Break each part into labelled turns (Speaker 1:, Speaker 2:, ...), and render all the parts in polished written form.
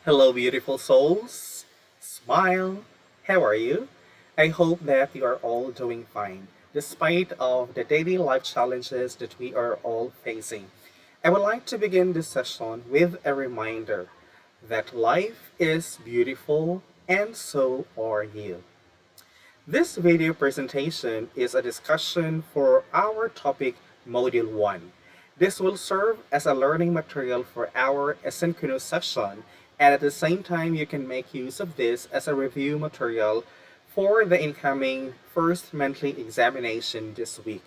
Speaker 1: Hello, beautiful souls. Smile. How are you? I hope that you are all doing fine, despite of the daily life challenges that we are all facing. I would like to begin this session with a reminder that life is beautiful and so are you. This video presentation is a discussion for our topic Module 1. This will serve as a learning material for our asynchronous session, and at the same time you can make use of this as a review material for the incoming first monthly examination this week.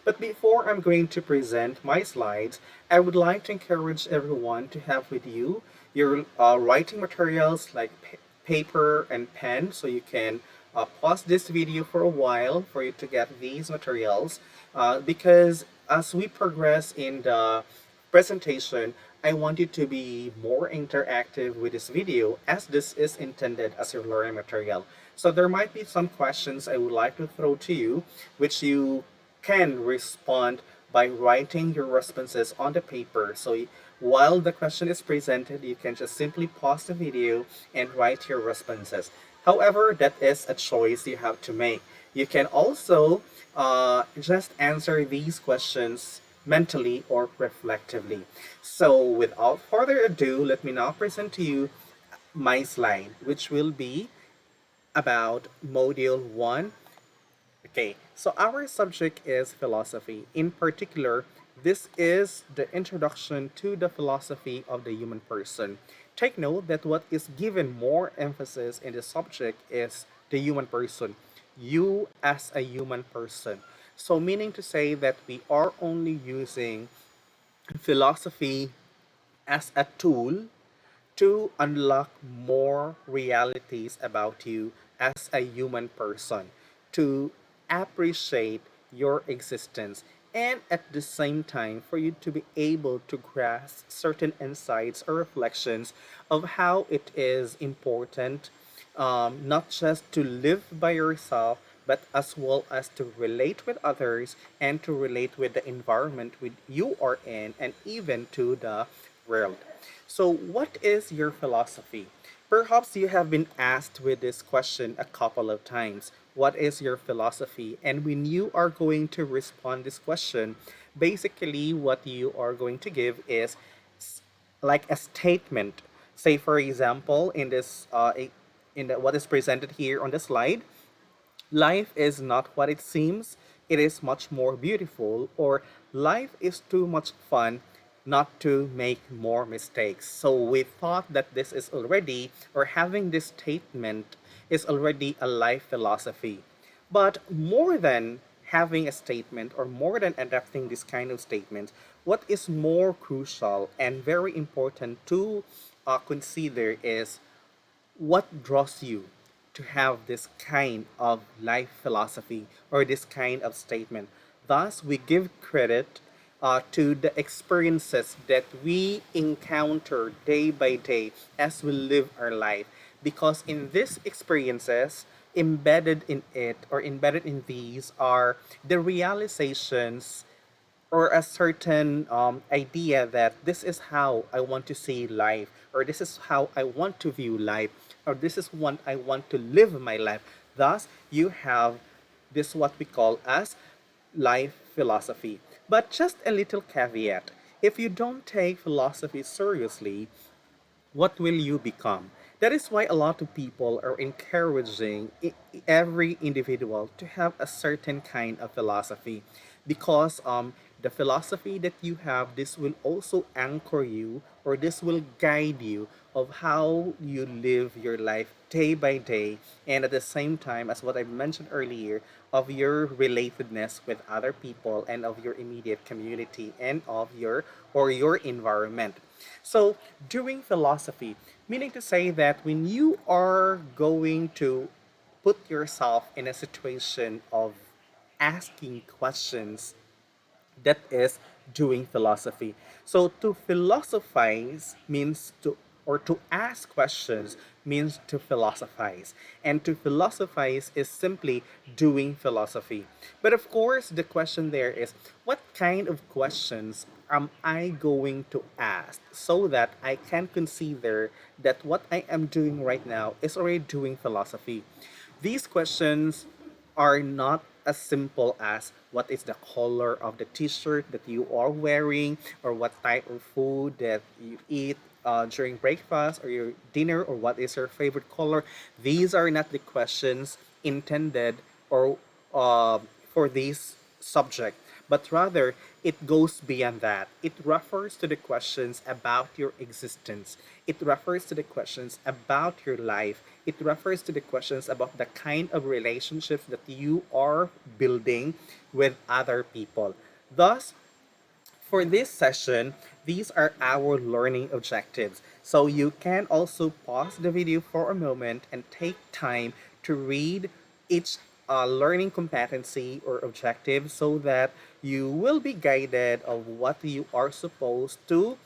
Speaker 1: But before I'm going to present my slides, I would like to encourage everyone to have with you your writing materials like paper and pen so you can pause this video for a while for you to get these materials because as we progress in the presentation, I want you to be more interactive with this video as this is intended as your learning material. So there might be some questions I would like to throw to you, which you can respond by writing your responses on the paper. So while the question is presented, you can just simply pause the video and write your responses. However, that is a choice you have to make. You can also just answer these questions mentally or reflectively. So without further ado, let me now present to you my slide, which will be about Module 1. Okay, so our subject is philosophy. In particular, this is the introduction to the philosophy of the human person. Take note that what is given more emphasis in the subject is the human person. You as a human person. So, meaning to say that we are only using philosophy as a tool to unlock more realities about you as a human person, to appreciate your existence, and at the same time for you to be able to grasp certain insights or reflections of how it is important not just to live by yourself but as well as to relate with others and to relate with the environment with you are in and even to the world. So, what is your philosophy? Perhaps you have been asked with this question a couple of times. What is your philosophy? And when you are going to respond this question, basically what you are going to give is like a statement. Say, for example, in this what is presented here on the slide, life is not what it seems, it is much more beautiful, or life is too much fun not to make more mistakes. So we thought that this is already, or having this statement is already a life philosophy. But more than having a statement or more than adapting this kind of statement, what is more crucial and very important to consider is what draws you to have this kind of life philosophy or this kind of statement. Thus, we give credit to the experiences that we encounter day by day as we live our life. Because in these experiences, embedded in it or embedded in these are the realizations or a certain idea that this is how I want to see life, or this is how I want to view life, or this is what I want to live my life. Thus, you have this what we call as life philosophy. But just a little caveat: if you don't take philosophy seriously, what will you become? That is why a lot of people are encouraging every individual to have a certain kind of philosophy because the philosophy that you have, this will also anchor you or this will guide you of how you live your life day by day, and at the same time as what I mentioned earlier of your relatedness with other people and of your immediate community and of your environment. So, doing philosophy, meaning to say that when you are going to put yourself in a situation of asking questions, that is doing philosophy. So to philosophize means to or to ask questions means to philosophize. And to philosophize is simply doing philosophy. But of course, the question there is what kind of questions am I going to ask so that I can consider that what I am doing right now is already doing philosophy? These questions are not as simple as what is the color of the t-shirt that you are wearing, or what type of food that you eat during breakfast or your dinner, or what is your favorite color. These are not the questions intended or for this subject, but rather it goes beyond that. It refers to the questions about your existence. It refers to the questions about your life. It refers to the questions about the kind of relationships that you are building with other people. Thus, for this session, these are our learning objectives. So you can also pause the video for a moment and take time to read each learning competency or objective so that you will be guided of what you are supposed to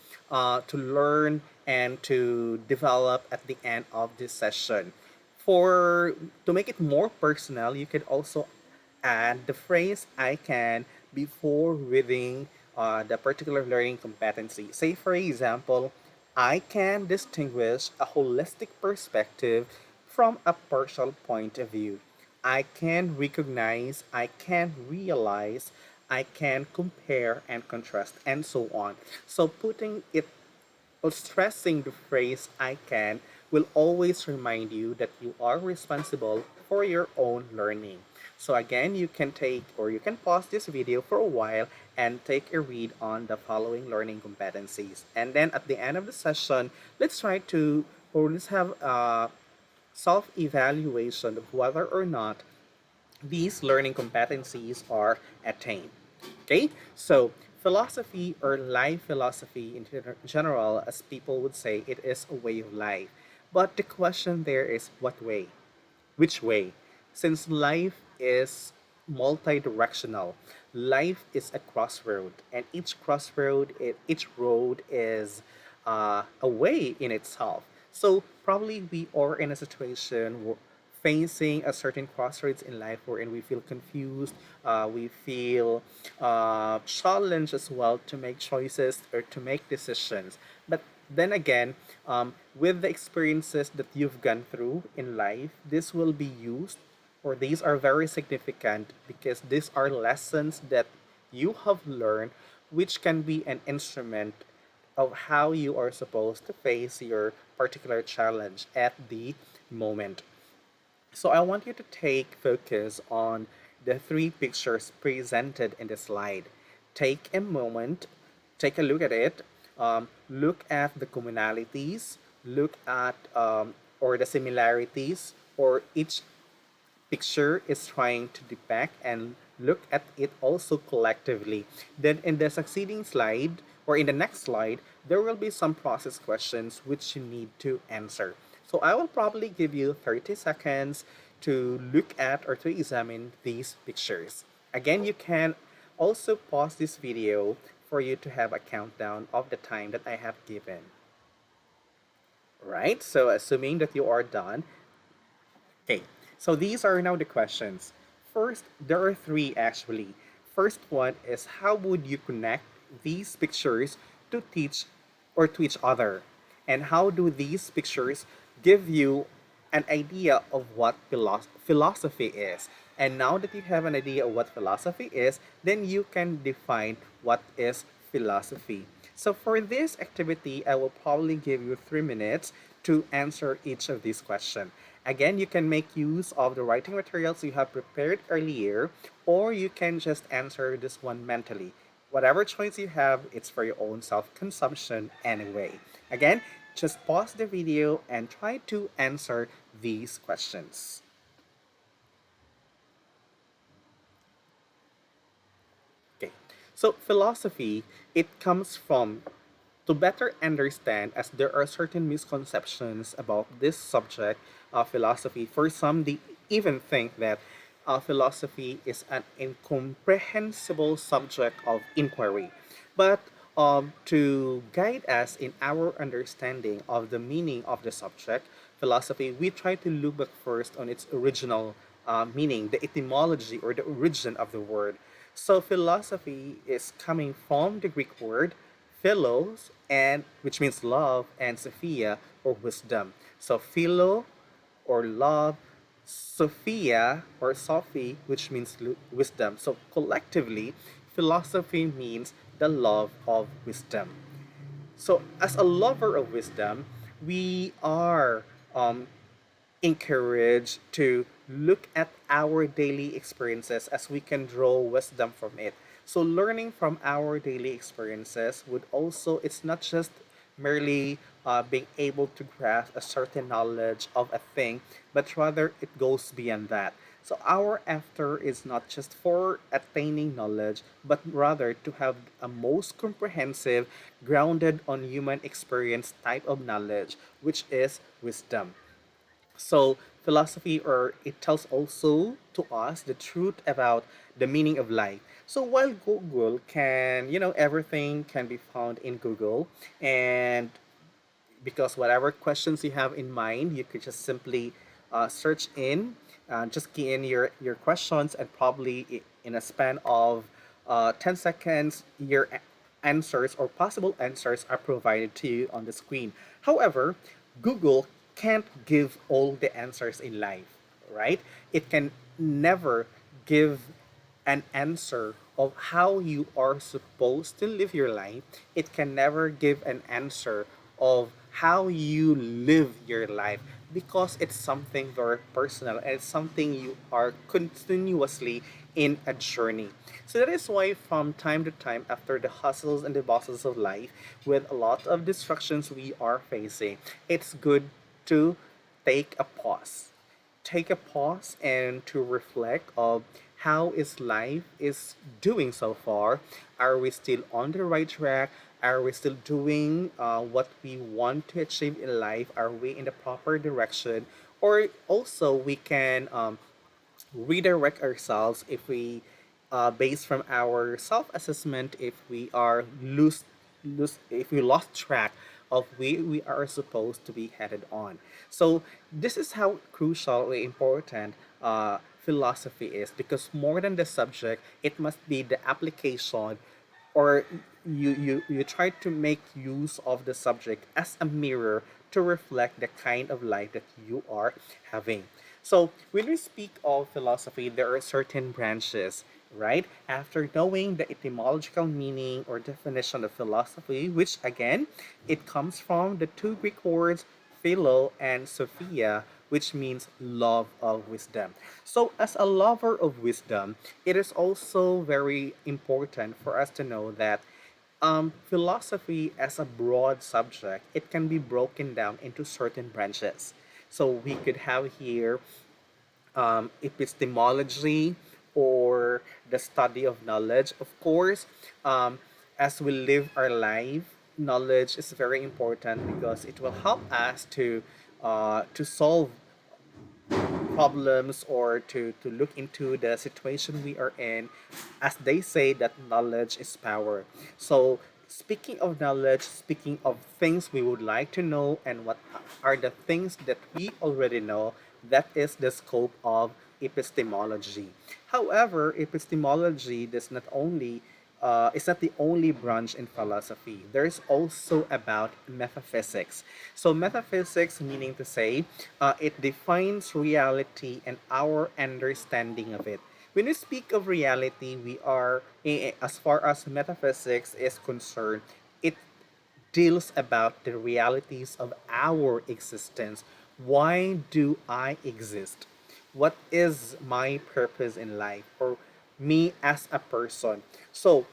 Speaker 1: learn and to develop at the end of this session. For to make it more personal, you can also add the phrase "I can" before reading the particular learning competency. Say, for example, I can distinguish a holistic perspective from a partial point of view. I can recognize, I can realize, I can compare and contrast, and so on. So putting it or stressing the phrase I can will always remind you that you are responsible for your own learning. So again, you can take or you can pause this video for a while and take a read on the following learning competencies. And then at the end of the session, let's try to or let's have a self-evaluation of whether or not these learning competencies are attained. Okay, so philosophy or life philosophy in general, as people would say, it is a way of life. But the question there is what way? Which way? Since life is multi-directional, life is a crossroad, and each crossroad, each road is a way in itself. So probably we are in a situation facing a certain crossroads in life wherein we feel confused, we feel challenged as well to make choices or to make decisions. But then again, with the experiences that you've gone through in life, this will be used, or these are very significant because these are lessons that you have learned, which can be an instrument of how you are supposed to face your particular challenge at the moment. So I want you to take focus on the three pictures presented in the slide. Take a moment, take a look at it, look at the commonalities, look at or the similarities, or each picture is trying to depict, and look at it also collectively. Then in the succeeding slide or in the next slide, there will be some process questions which you need to answer. So I will probably give you 30 seconds to look at or to examine these pictures. Again, you can also pause this video for you to have a countdown of the time that I have given. Right? So assuming that you are done, okay, so these are now the questions. First, there are three actually. First one is how would you connect these pictures to teach or to each other? And how do these pictures give you an idea of what philosophy is? And now that you have an idea of what philosophy is, then you can define what is philosophy. So for this activity, I will probably give you 3 minutes to answer each of these questions. Again, you can make use of the writing materials you have prepared earlier, or you can just answer this one mentally. Whatever choice you have, it's for your own self-consumption anyway. Again, just pause the video and try to answer these questions. Okay, so philosophy, it comes from to better understand, as there are certain misconceptions about this subject of philosophy. For some, they even think that philosophy is an incomprehensible subject of inquiry. But to guide us in our understanding of the meaning of the subject, philosophy, we try to look back first on its original meaning, the etymology or the origin of the word. So philosophy is coming from the Greek word philos, and which means love, and sophia or wisdom. So philo or love, sophia or Sophie, which means wisdom. So collectively, philosophy means the love of wisdom. So as a lover of wisdom, we are um, encouraged to look at our daily experiences as we can draw wisdom from it. So learning from our daily experiences would also, it's not just merely being able to grasp a certain knowledge of a thing, but rather it goes beyond that. So our after is not just for attaining knowledge, but rather to have a most comprehensive, grounded on human experience type of knowledge, which is wisdom. So philosophy, or it tells also to us the truth about the meaning of life. So while Google can, everything can be found in Google, and because whatever questions you have in mind, you could just simply search in, just key in your questions, and probably in a span of 10 seconds, your answers or possible answers are provided to you on the screen. However, Google can't give all the answers in life, right? It can never give an answer of how you are supposed to live your life. It can never give an answer of how you live your life, because it's something very personal and it's something you are continuously in a journey. So that is why from time to time, after the hustles and the bustles of life, with a lot of distractions we are facing, it's good to take a pause, and to reflect of how is life is doing so far. Are we still on the right track? Are we still doing what we want to achieve in life? Are we in the proper direction? Or also we can redirect ourselves if we, based from our self-assessment, if we are lose if we lost track of where we are supposed to be headed on. So this is how crucial or important philosophy is, because more than the subject, it must be the application, or you try to make use of the subject as a mirror to reflect the kind of life that you are having. So when we speak of philosophy, there are certain branches, right? After knowing the etymological meaning or definition of philosophy, which again, it comes from the two Greek words philo and sophia, which means love of wisdom. So, as a lover of wisdom, it is also very important for us to know that philosophy, as a broad subject, it can be broken down into certain branches. So we could have here epistemology, or the study of knowledge. Of course, as we live our life, knowledge is very important because it will help us to solve problems, or to look into the situation we are in. As they say that knowledge is power. So speaking of knowledge, speaking of things we would like to know, and what are the things that we already know, that is the scope of epistemology. However, epistemology does not only is not the only branch in philosophy. There's also about metaphysics. So metaphysics, meaning to say, it defines reality and our understanding of it. When we speak of reality, we are, as far as metaphysics is concerned, it deals about the realities of our existence. Why do I exist? What is my purpose in life, or me as a person? So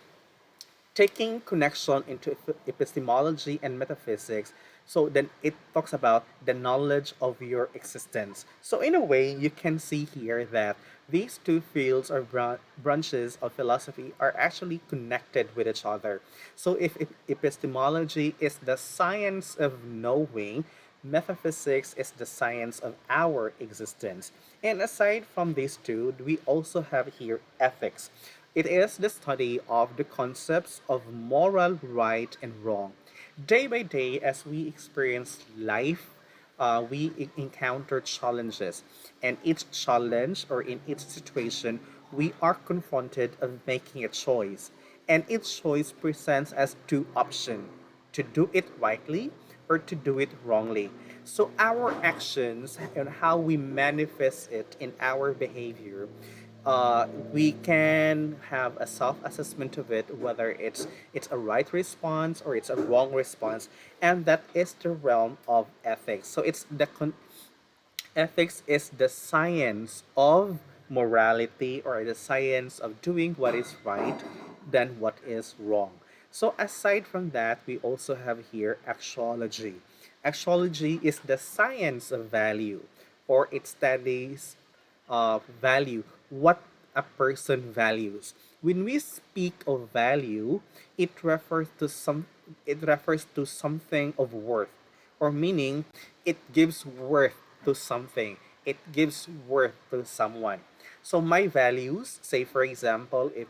Speaker 1: taking connection into epistemology and metaphysics, so then it talks about the knowledge of your existence. So in a way, you can see here that these two fields or branches of philosophy are actually connected with each other. So if epistemology is the science of knowing, metaphysics is the science of our existence. And aside from these two, we also have here ethics. It is the study of the concepts of moral right and wrong. Day by day, as we experience life, we encounter challenges. And each challenge, or in each situation, we are confronted of making a choice, and each choice presents us two options: to do it rightly or to do it wrongly. So our actions and how we manifest it in our behavior, we can have a self-assessment of it, whether it's a right response or it's a wrong response, and that is the realm of ethics. So ethics is the science of morality, or the science of doing what is right than what is wrong. So aside from that, we also have here axiology. Axiology is the science of value, or it studies value, what a person values. When we speak of value, it refers to something of worth, or meaning it gives worth to something. It gives worth to someone. So my values, say for example, if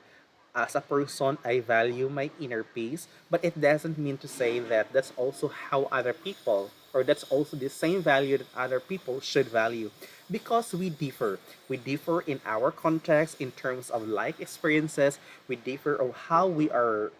Speaker 1: as a person I value my inner peace, but it doesn't mean to say that that's also how other people, or that's also the same value that other people should value, because we differ. We differ in our context in terms of life experiences. We differ of how we are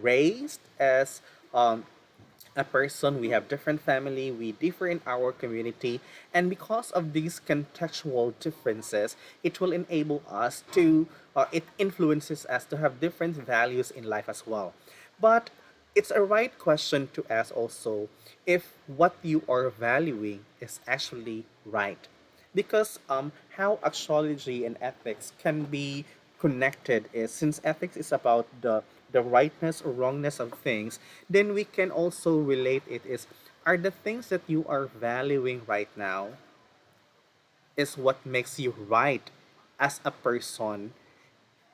Speaker 1: raised as a person. We have different family, we differ in our community, and because of these contextual differences, it will enable us to it influences us to have different values in life as well. But it's a right question to ask also if what you are valuing is actually right, because how axiology and ethics can be connected is, since ethics is about the rightness or wrongness of things, then we can also relate it is, are the things that you are valuing right now is what makes you right as a person,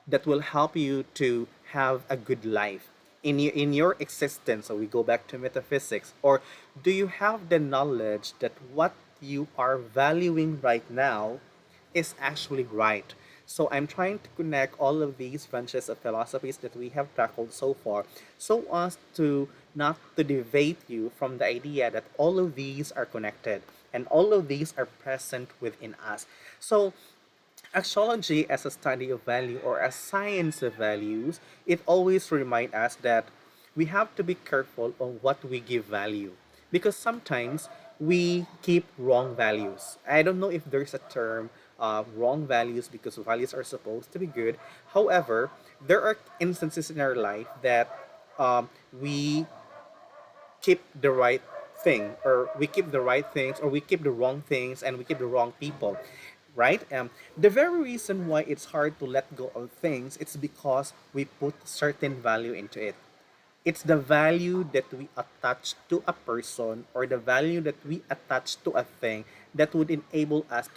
Speaker 1: that will help you to have a good life in your existence. So we go back to metaphysics, or do you have the knowledge that what you are valuing right now is actually right? So I'm trying to connect all of these branches of philosophies that we have tackled so far, so as to not to deviate you from the idea that all of these are connected and all of these are present within us. So axiology as a study of value, or a science of values, it always reminds us that we have to be careful on what we give value, because sometimes we keep wrong values. I don't know if there's a term wrong values, because values are supposed to be good. However, there are instances in our life that we keep the right thing, or we keep the right things, or we keep the wrong things, and we keep the wrong people, right? The very reason why it's hard to let go of things, it's because we put certain value into it. It's the value that we attach to a person, or the value that we attach to a thing, that would enable us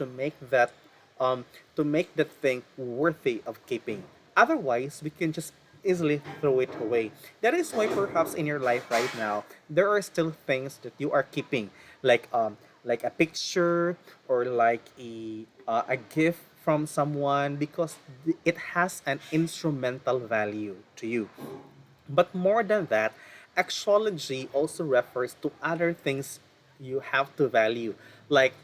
Speaker 1: um, to make that thing worthy of keeping. Otherwise, we can just easily throw it away. That is why perhaps in your life right now, there are still things that you are keeping, like a picture, or like a gift from someone, because it has an instrumental value to you. But more than that, axiology also refers to other things you have to value, like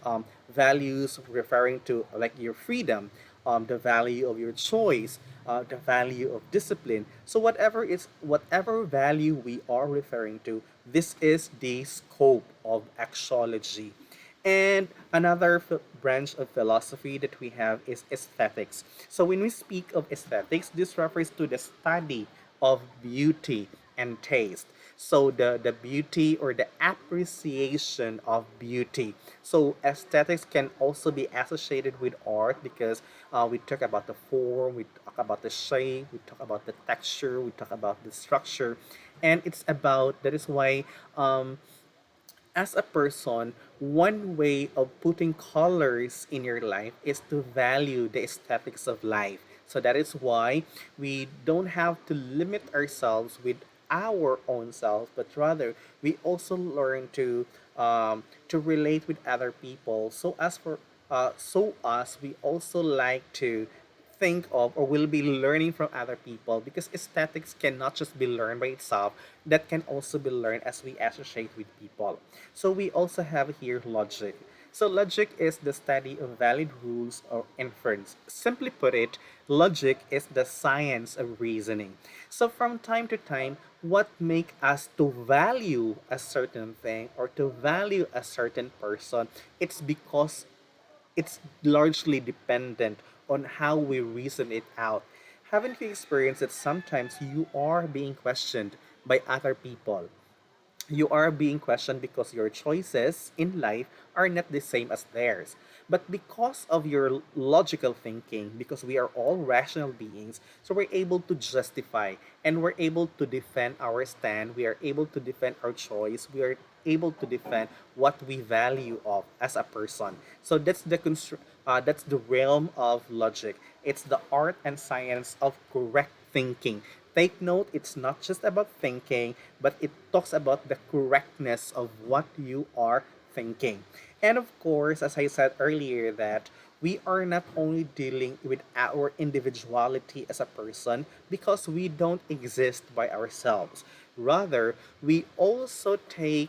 Speaker 1: values referring to like your freedom, the value of your choice, the value of discipline. So whatever value we are referring to, this is the scope of axiology. And another branch of philosophy that we have is aesthetics. So when we speak of aesthetics, this refers to the study of beauty and taste. So the beauty, or the appreciation of beauty. So aesthetics can also be associated with art, because we talk about the form, we talk about the shape, we talk about the texture, we talk about the structure, and it's about that is why as a person, one way of putting colors in your life is to value the aesthetics of life. So that is why we don't have to limit ourselves with our own selves, but rather we also learn to relate with other people. So as we also like to think of, or will be learning from other people, because aesthetics cannot just be learned by itself, that can also be learned as we associate with people. So we also have here logic. So logic is the study of valid rules or inference. Simply put it, logic is the science of reasoning. So from time to time, what make us to value a certain thing or to value a certain person, it's because it's largely dependent on how we reason it out. Haven't you experienced that sometimes you are being questioned by other people? You are being questioned because your choices in life are not the same as theirs. But because of your logical thinking, because we are all rational beings, so we're able to justify and we're able to defend our stand, we are able to defend our choice, we are able to defend what we value of as a person. So that's the realm of logic. It's the art and science of correct thinking. Take note, it's not just about thinking, but it talks about the correctness of what you are thinking. And of course, as I said earlier, that we are not only dealing with our individuality as a person because we don't exist by ourselves. Rather, we also take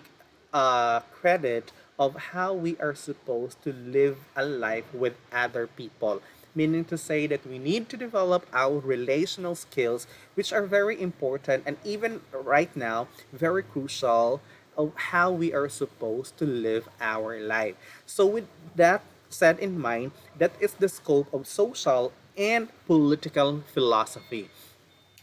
Speaker 1: credit of how we are supposed to live a life with other people, meaning to say that we need to develop our relational skills, which are very important and even right now very crucial of how we are supposed to live our life. So with that said in mind, that is the scope of social and political philosophy.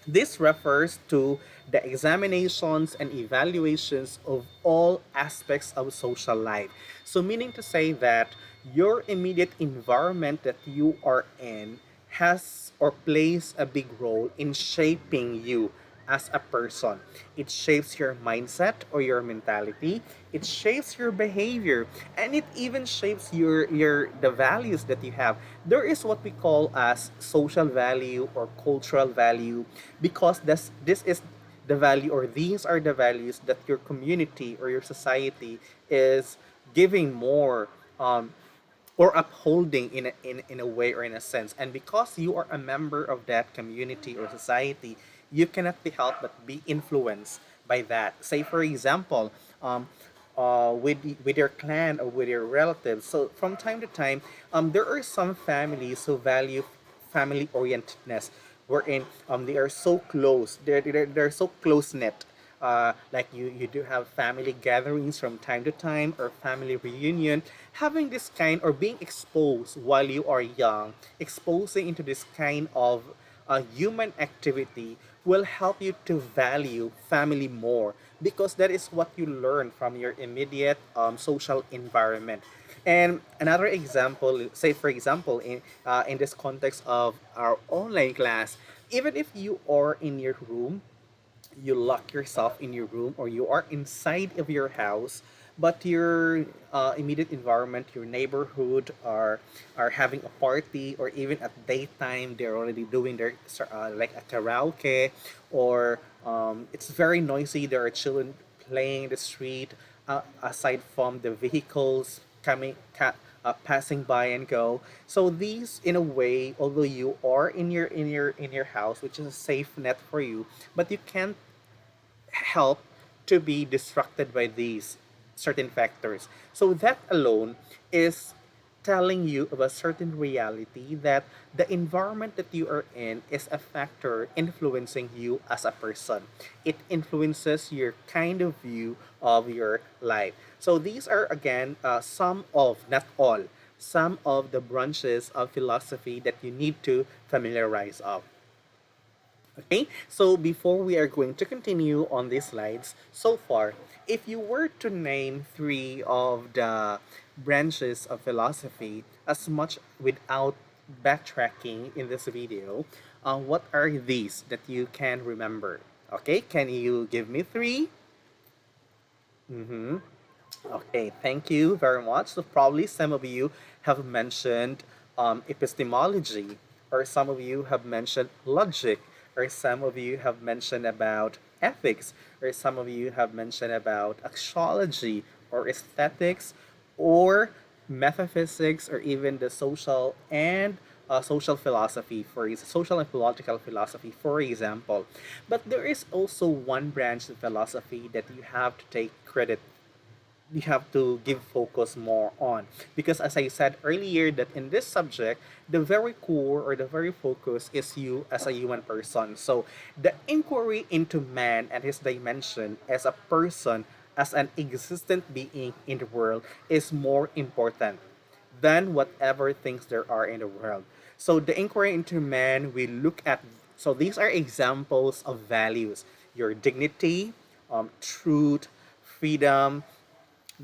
Speaker 1: This refers to the examinations and evaluations of all aspects of social life. So, meaning to say that your immediate environment that you are in has or plays a big role in shaping you as a person. It shapes your mindset or your mentality. It shapes your behavior, and it even shapes your the values that you have. There is what we call as social value or cultural value, because this is the value, or these are the values that your community or your society is giving more or upholding in a way or in a sense. And because you are a member of that community or society, you cannot be helped but be influenced by that. Say for example, with your clan or with your relatives. So from time to time, there are some families who value family orientedness, wherein they are so close, they're so close knit. Like you do have family gatherings from time to time or family reunion. Having this kind or being exposed while you are young, exposing into this kind of human activity will help you to value family more, because that is what you learn from your immediate social environment. And another example, say for example, in this context of our online class, even if you are in your room, you lock yourself in your room, or you are inside of your house, but your immediate environment, your neighborhood are having a party, or even at daytime they're already doing their like a karaoke, or it's very noisy, there are children playing in the street, aside from the vehicles passing by and go. So these, in a way, although you are in your house, which is a safe net for you, but you can't help to be distracted by these certain factors. So that alone is telling you of a certain reality that the environment that you are in is a factor influencing you as a person. It influences your kind of view of your life. So these are again some of, not all, some of the branches of philosophy that you need to familiarize of. Okay, so before we are going to continue on these slides, so far, if you were to name three of the branches of philosophy, as much without backtracking in this video, what are these that you can remember? Okay, can you give me three? Mm-hmm. Okay, thank you very much. So probably some of you have mentioned epistemology, or some of you have mentioned logic, or some of you have mentioned about ethics, or some of you have mentioned about axiology, or aesthetics, or metaphysics, or even the social and social philosophy, social and political philosophy, for example. But there is also one branch of philosophy that you have to take credit you have to give focus more on, because as I said earlier, that in this subject, the very core or the very focus is you as a human person. So the inquiry into man and his dimension as a person, as an existent being in the world, is more important than whatever things there are in the world. So the inquiry into man, we look at, so these are examples of values: your dignity, truth, freedom,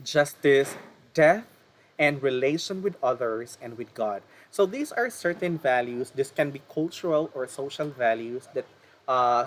Speaker 1: justice, death, and relation with others and with God. So these are certain values. This can be cultural or social values that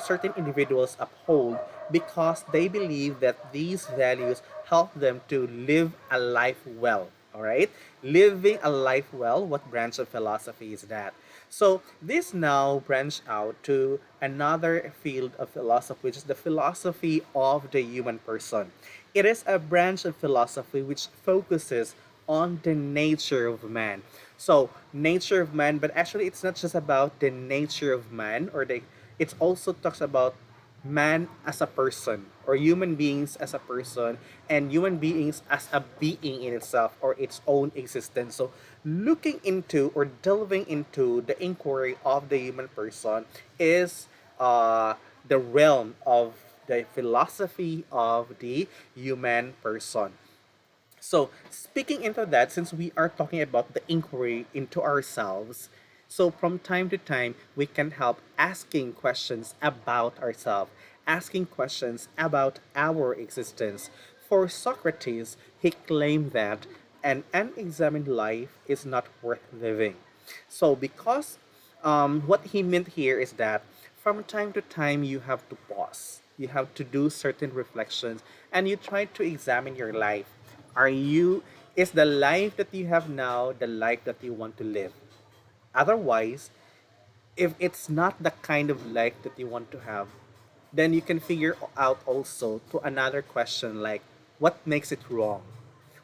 Speaker 1: certain individuals uphold because they believe that these values help them to live a life well. All right, living a life well. What branch of philosophy is that? So this now branch out to another field of philosophy, which is the philosophy of the human person. It is a branch of philosophy which focuses on the nature of man. So, nature of man, but actually it's not just about the nature of man, or the it also talks about man as a person, or human beings as a person, and human beings as a being in itself or its own existence. So looking into or delving into the inquiry of the human person is the realm of the philosophy of the human person. So, speaking into that, since we are talking about the inquiry into ourselves, so from time to time, we can help asking questions about ourselves, asking questions about our existence. For Socrates, he claimed that an unexamined life is not worth living. So, because what he meant here is that from time to time, you have to pause. You have to do certain reflections and you try to examine your life. Are you, is the life that you have now the life that you want to live? Otherwise, if it's not the kind of life that you want to have, then you can figure out also to another question like, what makes it wrong?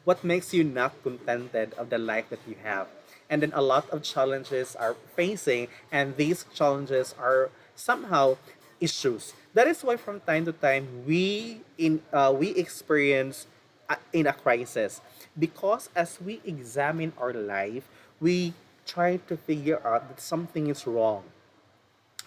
Speaker 1: What makes you not contented of the life that you have? And then a lot of challenges are facing, and these challenges are somehow issues. That is why from time to time we experience in a crisis, because as we examine our life, we try to figure out that something is wrong.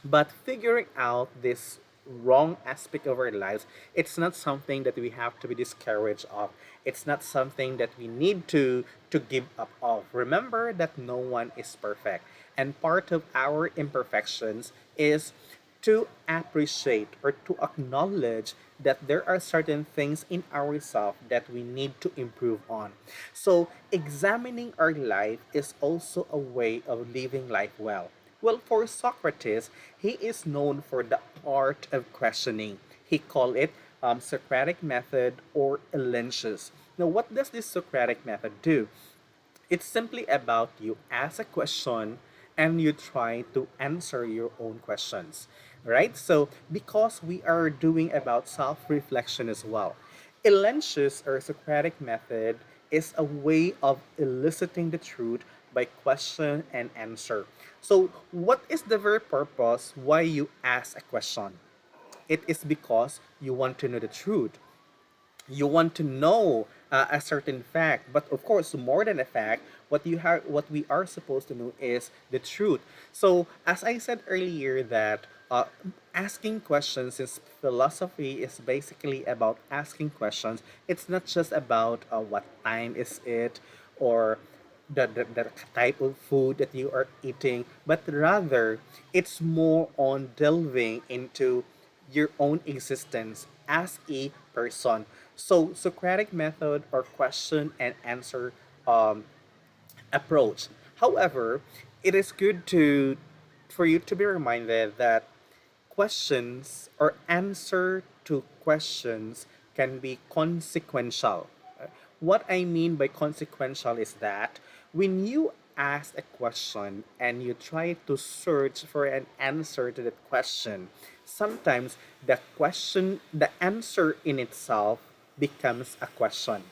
Speaker 1: But figuring out this wrong aspect of our lives, it's not something that we have to be discouraged of. It's not something that we need to give up of. Remember that no one is perfect. And part of our imperfections is to appreciate or to acknowledge that there are certain things in ourselves that we need to improve on. So, examining our life is also a way of living life well. Well, for Socrates, he is known for the art of questioning. He called it Socratic method or Elenchus. Now, what does this Socratic method do? It's simply about you ask a question and you try to answer your own questions, right? So, because we are doing about self-reflection as well, Elenchus or Socratic method is a way of eliciting the truth by question and answer. So, what is the very purpose why you ask a question? It is because you want to know the truth. You want to know a certain fact, but of course more than a fact, what we are supposed to know is the truth. So as I said earlier, that asking questions, since philosophy is basically about asking questions, it's not just about what time is it, or the type of food that you are eating, but rather it's more on delving into your own existence as a person. So Socratic method or question and answer um, approach. However, it is good to for you to be reminded that questions or answer to questions can be consequential. What I mean by consequential is that when you ask a question and you try to search for an answer to that question, sometimes the answer in itself becomes a question,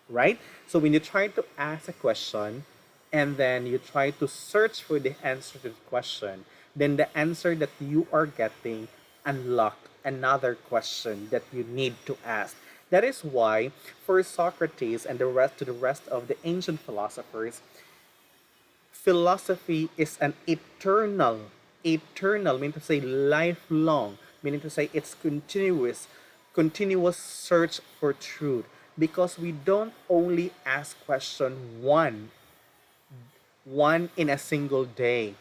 Speaker 1: right? So when you try to ask a question and then you try to search for the answer to the question, then the answer that you are getting unlock another question that you need to ask. That is why for Socrates and the rest of the ancient philosophers, philosophy is an eternal, meaning to say lifelong, meaning to say it's continuous search for truth, because we don't only ask question one in a single day,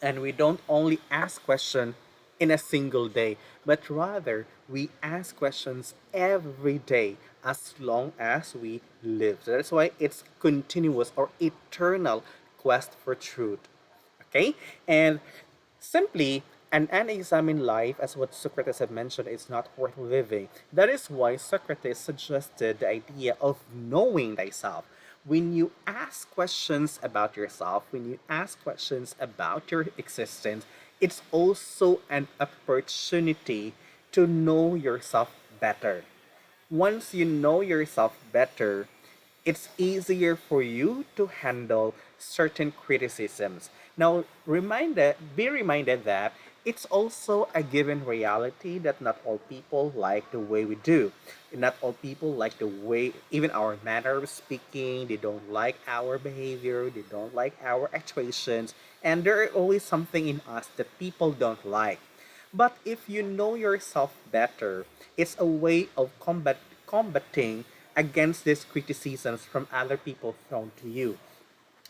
Speaker 1: and we don't only ask question in a single day, but rather we ask questions every day as long as we live. So that's why it's continuous or eternal quest for truth. Okay? And simply, an unexamined life, as what Socrates had mentioned, is not worth living. That is why Socrates suggested the idea of knowing thyself. When you ask questions about yourself, when you ask questions about your existence, it's also an opportunity to know yourself better. Once you know yourself better, it's easier for you to handle certain criticisms. Now, be reminded that it's also a given reality that not all people like the way we do. Not all people like the way, even our manner of speaking, they don't like our behavior, they don't like our actuations, and there are always something in us that people don't like. But if you know yourself better, it's a way of combating against these criticisms from other people thrown to you.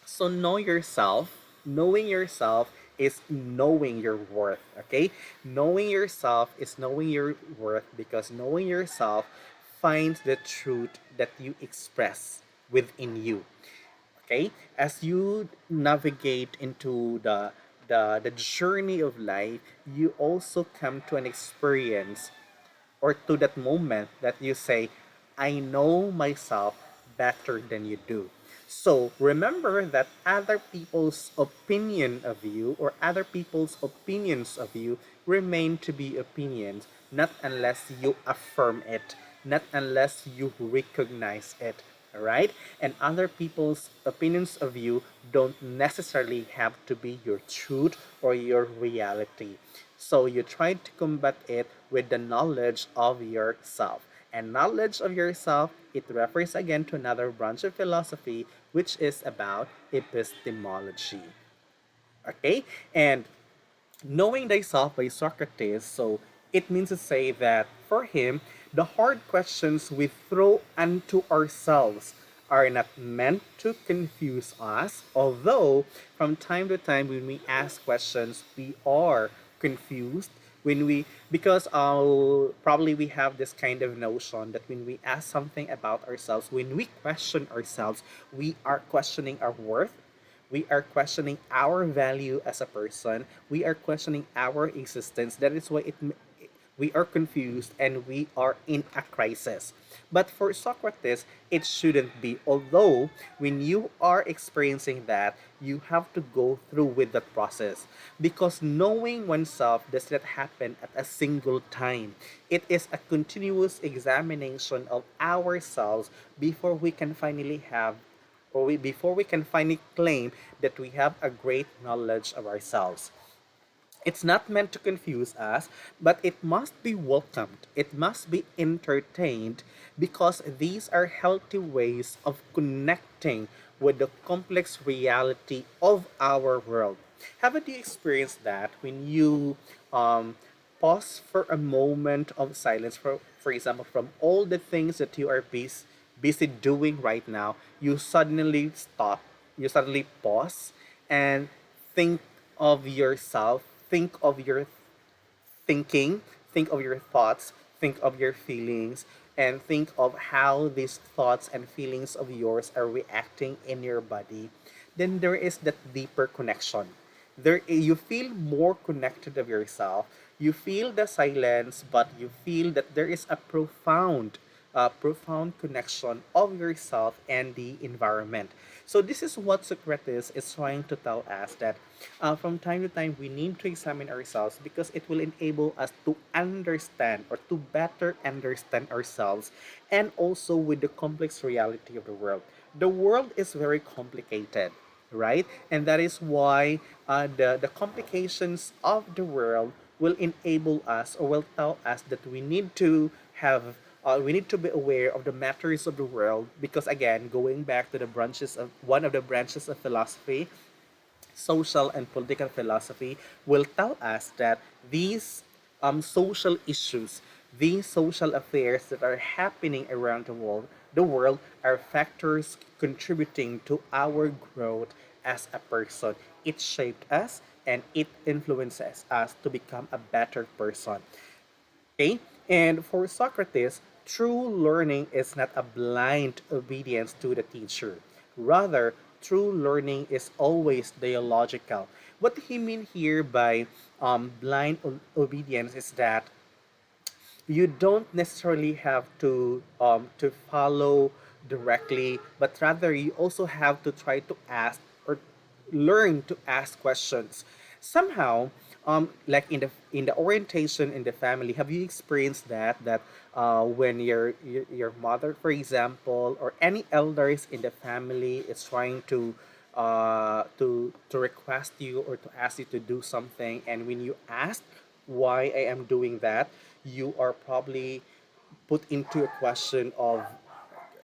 Speaker 1: So know yourself. Knowing yourself is knowing your worth. Okay? Knowing yourself is knowing your worth, because knowing yourself finds the truth that you express within you. Okay, as you navigate into the journey of life, you also come to an experience, or to that moment that you say, I know myself better than you do. So remember that other people's opinion of you, or other people's opinions of you, remain to be opinions, not unless you affirm it, not unless you recognize it. All right? And other people's opinions of you don't necessarily have to be your truth or your reality. So you try to combat it with the knowledge of yourself. And knowledge of yourself, it refers again to another branch of philosophy, which is about epistemology. Okay? And knowing thyself by Socrates, so it means to say that for him, the hard questions we throw unto ourselves are not meant to confuse us, although from time to time when we ask questions, we are confused when we, because probably we have this kind of notion that when we ask something about ourselves, when we question ourselves, we are questioning our worth, we are questioning our value as a person. We are questioning our existence. That is why we are confused and we are in a crisis. But for Socrates, it shouldn't be. Although, when you are experiencing that, you have to go through with that process. Because knowing oneself does not happen at a single time. It is a continuous examination of ourselves before we can finally have, before we can finally claim that we have a great knowledge of ourselves. It's not meant to confuse us, but it must be welcomed. It must be entertained, because these are healthy ways of connecting with the complex reality of our world. Haven't you experienced that when you um, pause for a moment of silence, for example, from all the things that you are busy doing right now, you suddenly stop, you suddenly pause and think of yourself, think of your thinking, think of your thoughts, think of your feelings, and think of how these thoughts and feelings of yours are reacting in your body, then there is that deeper connection. There, you feel more connected of yourself. You feel the silence, but you feel that there is a profound connection of yourself and the environment. So this is what Socrates is trying to tell us, that from time to time we need to examine ourselves, because it will enable us to understand, or to better understand ourselves, and also with the complex reality of the world. The world is very complicated, right? And that is why the complications of the world will enable us, or will tell us that we need to have We need to be aware of the matters of the world because, again, going back to the branches of one of the branches of philosophy, social and political philosophy, will tell us that these social issues, these social affairs that are happening around the world are factors contributing to our growth as a person. It shaped us and it influences us to become a better person. Okay? And for Socrates, true learning is not a blind obedience to the teacher. Rather, true learning is always dialogical. What he mean here by blind obedience is that you don't necessarily have to follow directly, but rather you also have to try to ask or learn to ask questions. Somehow, like in the orientation in the family, have you experienced that when your mother, for example, or any elders in the family is trying to request you or to ask you to do something, and when you ask why I am doing that, you are probably put into a question of